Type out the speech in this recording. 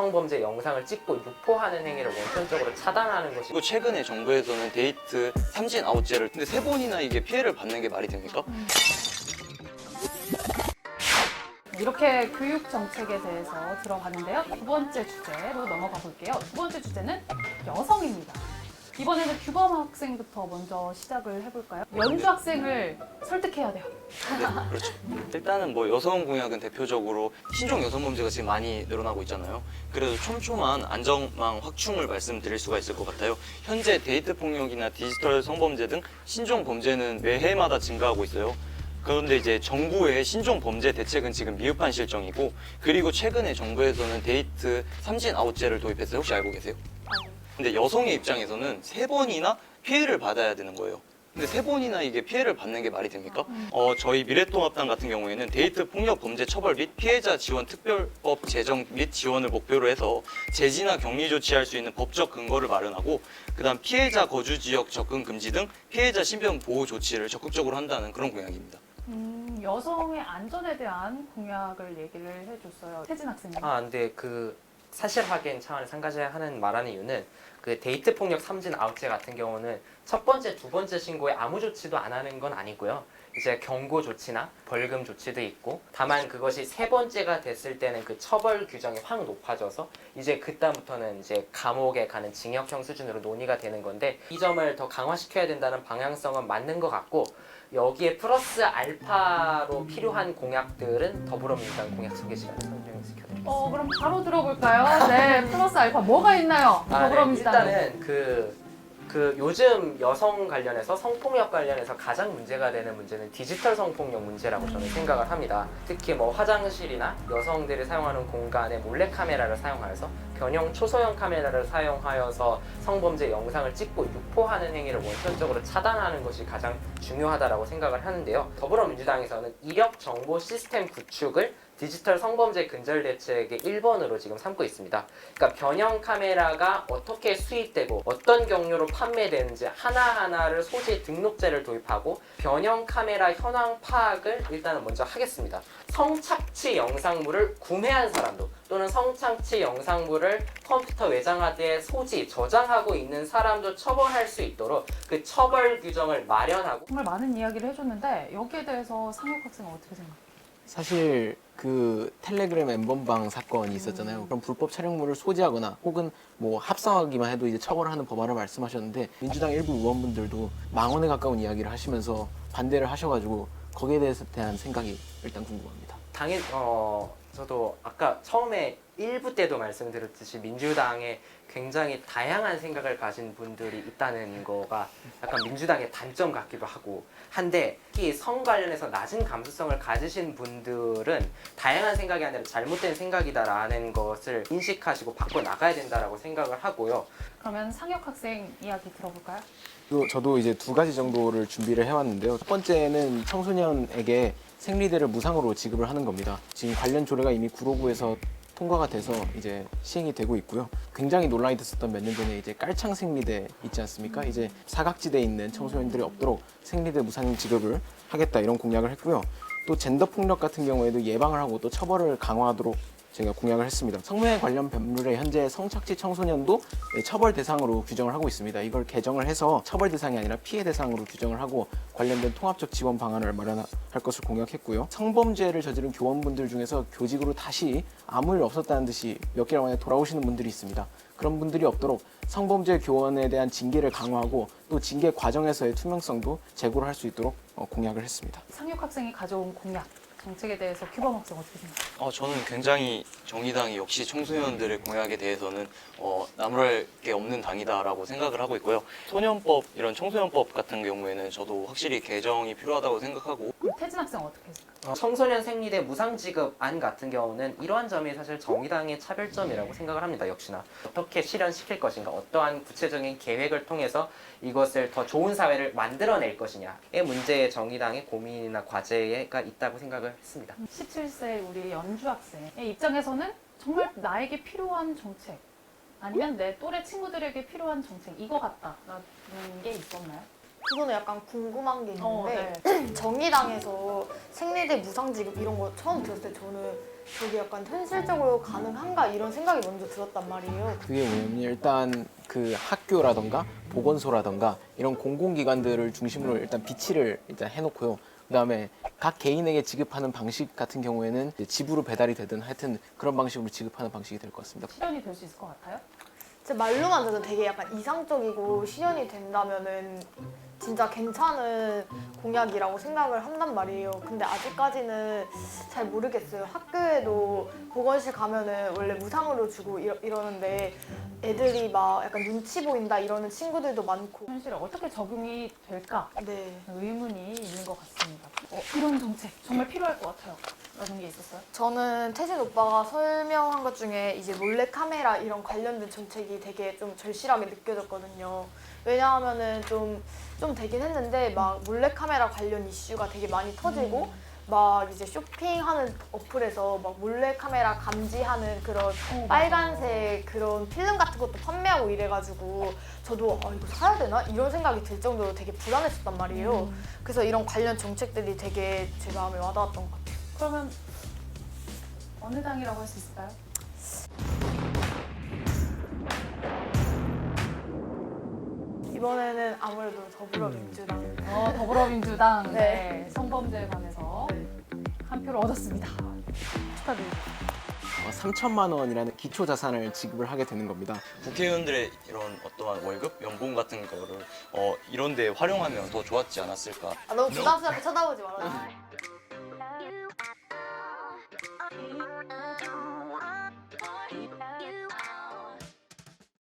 성범죄 영상을 찍고 유포하는 행위를 원천적으로 차단하는 것이 그리고 최근에 정부에서는 데이트 삼진 아웃제를 근데 3번이나 이게 피해를 받는 게 말이 됩니까? 이렇게 교육 정책에 대해서 들어봤는데요. 두 번째 주제로 넘어가 볼게요. 두 번째 주제는 여성입니다. 이번에는 규범 학생부터 먼저 시작을 해볼까요? 연주 학생을 설득해야 돼요. 네, 그렇죠. 일단은 뭐 여성 공약은 대표적으로 신종 여성 범죄가 지금 많이 늘어나고 있잖아요. 그래서 촘촘한 안전망 확충을 말씀드릴 수가 있을 것 같아요. 현재 데이트 폭력이나 디지털 성범죄 등 신종 범죄는 매해마다 증가하고 있어요. 그런데 이제 정부의 신종 범죄 대책은 지금 미흡한 실정이고, 그리고 최근에 정부에서는 데이트 삼진 아웃제를 도입했어요. 혹시 알고 계세요? 근데 여성의 입장에서는 3번이나 피해를 받아야 되는 거예요. 근데 3번이나 이게 피해를 받는 게 말이 됩니까? 저희 미래통합당 같은 경우에는 데이트 폭력 범죄 처벌 및 피해자 지원 특별법 제정 및 지원을 목표로 해서 제지나 격리 조치할 수 있는 법적 근거를 마련하고, 그다음 피해자 거주 지역 접근 금지 등 피해자 신변 보호 조치를 적극적으로 한다는 그런 공약입니다. 여성의 안전에 대한 공약을 얘기를 해줬어요. 혜진 학생님. 근데 그 사실 확인 차원에서 한 가지 말하는 이유는 그 데이트 폭력 삼진 아웃제 같은 경우는 첫 번째, 두 번째 신고에 아무 조치도 안 하는 건 아니고요. 이제 경고 조치나 벌금 조치도 있고, 다만 그것이 세 번째가 됐을 때는 그 처벌 규정이 확 높아져서 이제 그다음부터는 이제 감옥에 가는 징역형 수준으로 논의가 되는 건데, 이 점을 더 강화시켜야 된다는 방향성은 맞는 것 같고, 여기에 플러스 알파로 필요한 공약들은 더불어민주당 공약 소개 시간에 설명시켜드리겠습니다. 그럼 바로 들어볼까요? 네, 플러스 알파 뭐가 있나요? 더불어민주당. 일단은 그 요즘 여성 관련해서 성폭력 관련해서 가장 문제가 되는 문제는 디지털 성폭력 문제라고 저는 생각을 합니다. 특히 뭐 화장실이나 여성들이 사용하는 공간에 몰래카메라를 사용하여서 변형 초소형 카메라를 사용하여서 성범죄 영상을 찍고 유포하는 행위를 원천적으로 차단하는 것이 가장 중요하다고 생각을 하는데요. 더불어민주당에서는 이력 정보 시스템 구축을 디지털 성범죄 근절 대책의 1번으로 지금 삼고 있습니다. 그러니까 변형 카메라가 어떻게 수입되고 어떤 경로로 판매되는지 하나하나를 소지 등록제를 도입하고 변형 카메라 현황 파악을 일단은 먼저 하겠습니다. 성착취 영상물을 구매한 사람도 또는 성착취 영상물을 컴퓨터 외장하드에 소지, 저장하고 있는 사람도 처벌할 수 있도록 그 처벌 규정을 마련하고. 정말 많은 이야기를 해줬는데 여기에 대해서 상혁 학생은 어떻게 생각해요? 사실 그 텔레그램 엠번방 사건이 있었잖아요. 그럼 불법 촬영물을 소지하거나 혹은 뭐 합성하기만 해도 이제 처벌을 하는 법안을 말씀하셨는데, 민주당 일부 의원분들도 망언에 가까운 이야기를 하시면서 반대를 하셔가지고 거기에 대한 생각이 일단 궁금합니다. 저도 아까 처음에 1부 때도 말씀드렸듯이 민주당에 굉장히 다양한 생각을 가진 분들이 있다는 거가 약간 민주당의 단점 같기도 하고 한데, 특히 성 관련해서 낮은 감수성을 가지신 분들은 다양한 생각이 아니라 잘못된 생각이다라는 것을 인식하시고 바꿔 나가야 된다라고 생각을 하고요. 그러면 상혁 학생 이야기 들어볼까요? 그리고 저도 이제 2가지 정도를 준비를 해왔는데요. 첫 번째는 청소년에게 생리대를 무상으로 지급을 하는 겁니다. 지금 관련 조례가 이미 구로구에서 통과가 돼서 이제 시행이 되고 있고요. 굉장히 논란이 됐었던 몇 년 전에 이제 깔창 생리대 있지 않습니까? 이제 사각지대에 있는 청소년들이 없도록 생리대 무상 지급을 하겠다, 이런 공약을 했고요. 또 젠더 폭력 같은 경우에도 예방을 하고 또 처벌을 강화하도록 제가 공약을 했습니다. 성매매 관련 법률에 현재 성착취 청소년도 처벌 대상으로 규정을 하고 있습니다. 이걸 개정을 해서 처벌 대상이 아니라 피해 대상으로 규정을 하고 관련된 통합적 지원 방안을 마련할 것을 공약했고요. 성범죄를 저지른 교원분들 중에서 교직으로 다시 아무 일 없었다는 듯이 몇 개월 만에 돌아오시는 분들이 있습니다. 그런 분들이 없도록 성범죄 교원에 대한 징계를 강화하고 또 징계 과정에서의 투명성도 제고를 할 수 있도록 공약을 했습니다. 상혁 학생이 가져온 공약, 정책에 대해서 규범 학생 어떻게 생각해요? 저는 굉장히 정의당이 역시 청소년들의 공약에 대해서는 나무랄 게 없는 당이다라고 생각을 하고 있고요. 소년법, 이런 청소년법 같은 경우에는 저도 확실히 개정이 필요하다고 생각하고. 태진 학생 어떻게 생각해요? 청소년 생리대 무상 지급안 같은 경우는 이러한 점이 사실 정의당의 차별점이라고 생각을 합니다. 역시나 어떻게 실현시킬 것인가, 어떠한 구체적인 계획을 통해서 이것을 더 좋은 사회를 만들어낼 것이냐의 문제에 정의당의 고민이나 과제가 있다고 생각을 했습니다. 17세 우리 연주 학생의 입장에서는 정말 나에게 필요한 정책, 아니면 내 또래 친구들에게 필요한 정책, 이거 같다라는 게 있었나요? 그거는 약간 궁금한 게 있는데 네. 정의당에서 생리대 무상 지급 이런 거 처음 들었을 때 저는 저게 약간 현실적으로 가능한가 이런 생각이 먼저 들었단 말이에요. 그게 뭐냐면 일단 그 학교라던가 보건소라던가 이런 공공기관들을 중심으로 일단 비치를 일단 해놓고요. 그다음에 각 개인에게 지급하는 방식 같은 경우에는 이제 집으로 배달이 되든 하여튼 그런 방식으로 지급하는 방식이 될 것 같습니다. 실현이 될 수 있을 것 같아요? 제 말로만 들어도 되게 약간 이상적이고 실현이 된다면은 진짜 괜찮은 공약이라고 생각을 한단 말이에요. 근데 아직까지는 잘 모르겠어요. 학교에도 보건실 가면은 원래 무상으로 주고 이러는데 애들이 막 약간 눈치 보인다 이러는 친구들도 많고. 현실에 어떻게 적용이 될까 네. 의문이 있는 것 같습니다. 이런 정책 정말 필요할 것 같아요. 라는 게 있었어요? 저는 태진 오빠가 설명한 것 중에 이제 몰래카메라 이런 관련된 정책이 되게 좀 절실하게 느껴졌거든요. 왜냐하면은 좀 되긴 했는데 막 몰래카메라 관련 이슈가 되게 많이 터지고 막 이제 쇼핑하는 어플에서 막 몰래카메라 감지하는 그런 빨간색 그런 필름 같은 것도 판매하고 이래가지고 저도 이거 사야 되나? 이런 생각이 들 정도로 되게 불안했었단 말이에요. 그래서 이런 관련 정책들이 되게 제 마음에 와닿았던 것 같아요. 그러면 어느 당이라고 할 수 있을까요? 이번에는 아무래도 더불어민주당. 더불어민주당 네. 성범죄에 관해서 한 표를 얻었습니다. 축하드립니다. 3천만 원이라는 기초 자산을 지급을 하게 되는 겁니다. 국회의원들의 이런 어떠한 월급, 연봉 같은 거를 이런 데 활용하면 더 좋았지 않았을까. 너무 부담스럽게 쳐다보지 말아주세요.